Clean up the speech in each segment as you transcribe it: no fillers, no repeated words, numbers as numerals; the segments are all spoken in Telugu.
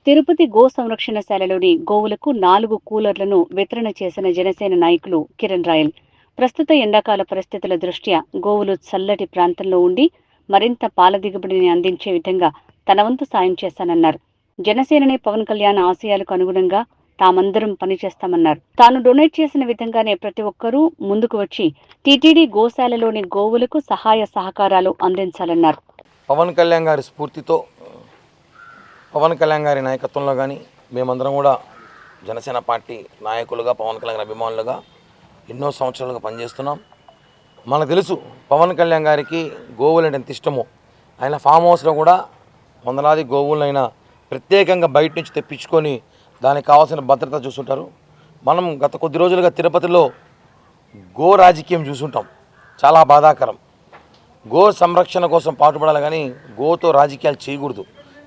తిరుపతి గో సంరక్షణశాలలోని గోవులకు 4 కూలర్లను వితరణ చేసిన జనసేన నాయకులు కిరణ్ రాయల్. ప్రస్తుత ఎండాకాల పరిస్థితుల దృష్ట్యా గోవులు చల్లటి ప్రాంతంలో ఉండి మరింత పాల దిగుబడిని అందించే విధంగా తన వంతు సాయం చేశానన్నారు. జనసేననే పవన్ కళ్యాణ్ ఆశయాలకు అనుగుణంగా తామందరం పనిచేస్తామన్నారు. తాను డొనేట్ చేసిన విధంగానే ప్రతి ఒక్కరూ ముందుకు వచ్చి టీటీడీ గోశాలలోని గోవులకు సహాయ సహకారాలు అందించాలన్నారు. పవన్ కళ్యాణ్ గారి స్ఫూర్తితో పవన్ కళ్యాణ్ గారి నాయకత్వంలో కానీ మేమందరం కూడా జనసేన పార్టీ నాయకులుగా పవన్ కళ్యాణ్ అభిమానులుగా ఎన్నో సంవత్సరాలుగా పనిచేస్తున్నాం. మనకు తెలుసు పవన్ కళ్యాణ్ గారికి గోవులు అంటే ఎంత ఇష్టమో. ఆయన ఫామ్ హౌస్లో కూడా వందలాది గోవులైనా ప్రత్యేకంగా బయట నుంచి తెప్పించుకొని దానికి కావాల్సిన భద్రత చూస్తుంటారు. మనం గత కొద్ది రోజులుగా తిరుపతిలో గో రాజకీయం చూసుంటాం. చాలా బాధాకరం. గో సంరక్షణ కోసం పాటుపడాలి కానీ గోతో రాజకీయాలు చేయకూడదు.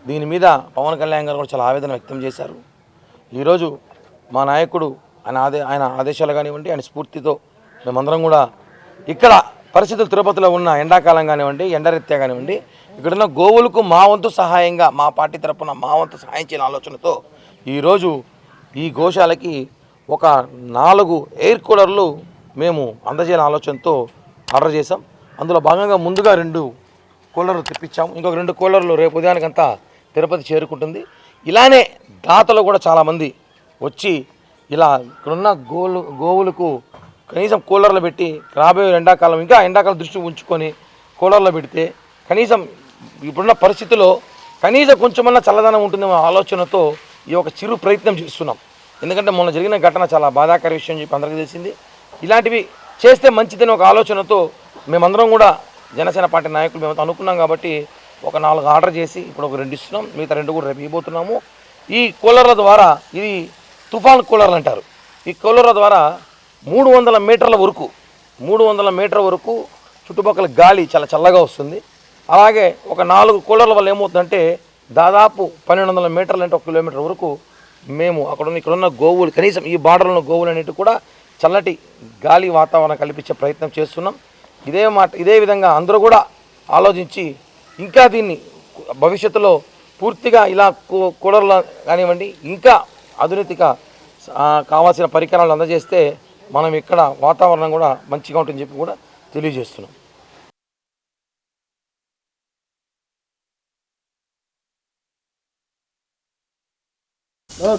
దీని మీద పవన్ కళ్యాణ్ గారు కూడా చాలా ఆవేదన వ్యక్తం చేశారు. ఈరోజు మా నాయకుడు ఆయన ఆదేశాలు కానివ్వండి, ఆయన స్ఫూర్తితో మేమందరం కూడా ఇక్కడ పరిస్థితులు తిరుపతిలో ఉన్న ఎండాకాలం కానివ్వండి, ఎండరీత్యా కానివ్వండి, ఇక్కడున్న గోవులకు మా వంతు సహాయంగా మా పార్టీ తరఫున మా వంతు సహాయం చేయాలని ఆలోచనతో ఈరోజు ఈ గోశాలకి ఒక 4 ఎయిర్ కూలర్లు మేము అందజేయాలని ఆలోచనతో ఆర్డర్ చేసాం. అందులో భాగంగా ముందుగా 2 కూలర్లు తెప్పించాము. ఇంకొక 2 కూలర్లు రేపు ఉదయానికంతా తిరుపతి చేరుకుంటుంది. ఇలానే దాతలు కూడా చాలామంది వచ్చి ఇలా ఇక్కడున్న గోవులకు కనీసం కూలర్లు పెట్టి రాబోయే ఎండాకాలం దృష్టి ఉంచుకొని కూలర్లో పెడితే కనీసం ఇప్పుడున్న పరిస్థితుల్లో కనీసం కొంచెమన్నా చల్లదనం ఉంటుందేమో ఆలోచనతో ఈ ఒక చిరు ప్రయత్నం చేస్తున్నాం. ఎందుకంటే మొన్న జరిగిన ఘటన చాలా బాధాకర విషయం చెప్పి అందరికీ తెలిసింది. ఇలాంటివి చేస్తే మంచిదని ఒక ఆలోచనతో మేమందరం కూడా జనసేన పార్టీ నాయకులు మేము అనుకున్నాం. కాబట్టి ఒక 4 ఆర్డర్ చేసి ఇప్పుడు ఒక 2 ఇస్తున్నాం. మిగతా 2 కూడా రేపు ఇవ్వబోతున్నాము. ఈ కూలర్ల ద్వారా, ఇది తుఫాన్ కూలర్లు అంటారు. ఈ కూలర్ల ద్వారా 300 మీటర్ల వరకు చుట్టుపక్కల గాలి చాలా చల్లగా వస్తుంది. అలాగే ఒక 4 కూలర్ల వల్ల ఏమవుతుందంటే దాదాపు 1200 మీటర్లు అంటే 1 కిలోమీటర్ వరకు మేము ఇక్కడున్న గోవులు, కనీసం ఈ బార్డర్లో గోవులు అనేవి కూడా చల్లటి గాలి వాతావరణం కల్పించే ప్రయత్నం చేస్తున్నాం. ఇదే విధంగా అందరూ కూడా ఆలోచించి ఇంకా దీన్ని భవిష్యత్తులో పూర్తిగా ఇలా కూలర్లు కానివ్వండి, ఇంకా ఆధునిక కావాల్సిన పరికరాలు అందజేస్తే మనం ఇక్కడ వాతావరణం కూడా మంచిగా ఉంటుందని చెప్పి కూడా తెలియజేస్తున్నాం.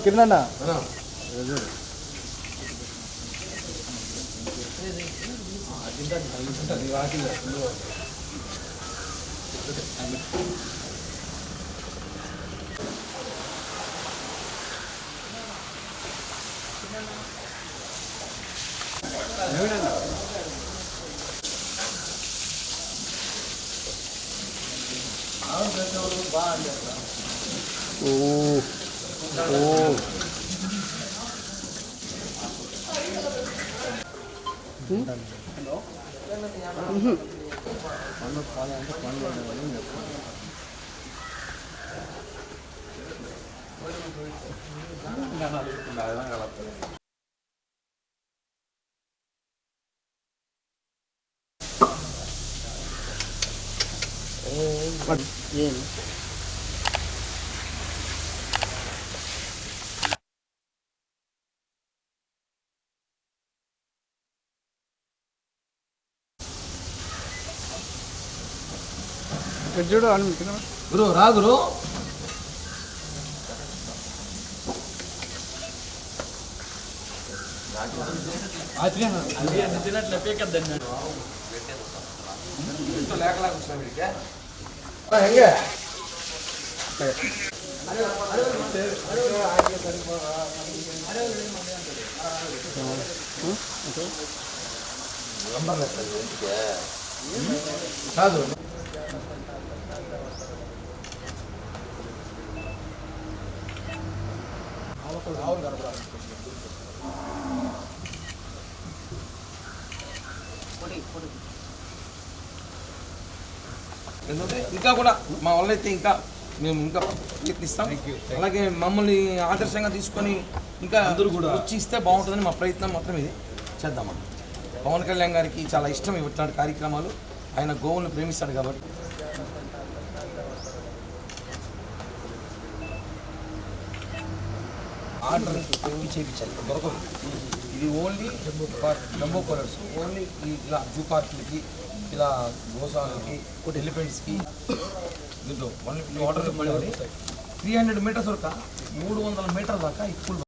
కిరణ్ అన్న చూడు గురు రా గురు ಹೆಂಗೆ కాదు ఇంకా కూడా మా వాళ్ళైతే ఇంకా మేము ఇంకా ప్రయత్నిస్తాం. అలాగే మమ్మల్ని ఆదర్శంగా తీసుకొని ఇంకా అందరూ కూడా వచ్చి ఇస్తే బాగుంటుందని మా ప్రయత్నం మాత్రం ఇది చేద్దామని. పవన్ కళ్యాణ్ గారికి చాలా ఇష్టం ఇట్లాంటి కార్యక్రమాలు. ఆయన గోవులను ప్రేమిస్తాడు కాబట్టి. ఆర్డర్ చేయించాలి, దొరకదు. ఇది ఓన్లీ జంబో కూలర్స్, ఓన్లీ ఇలా జూ పార్కులకి, ఇలా గోసాలకి, ఎలిఫెంట్స్కి. దీంతో ఆర్డర్ 300 మీటర్స్ వరకు 300 మీటర్ల దాకా ఈ కూల్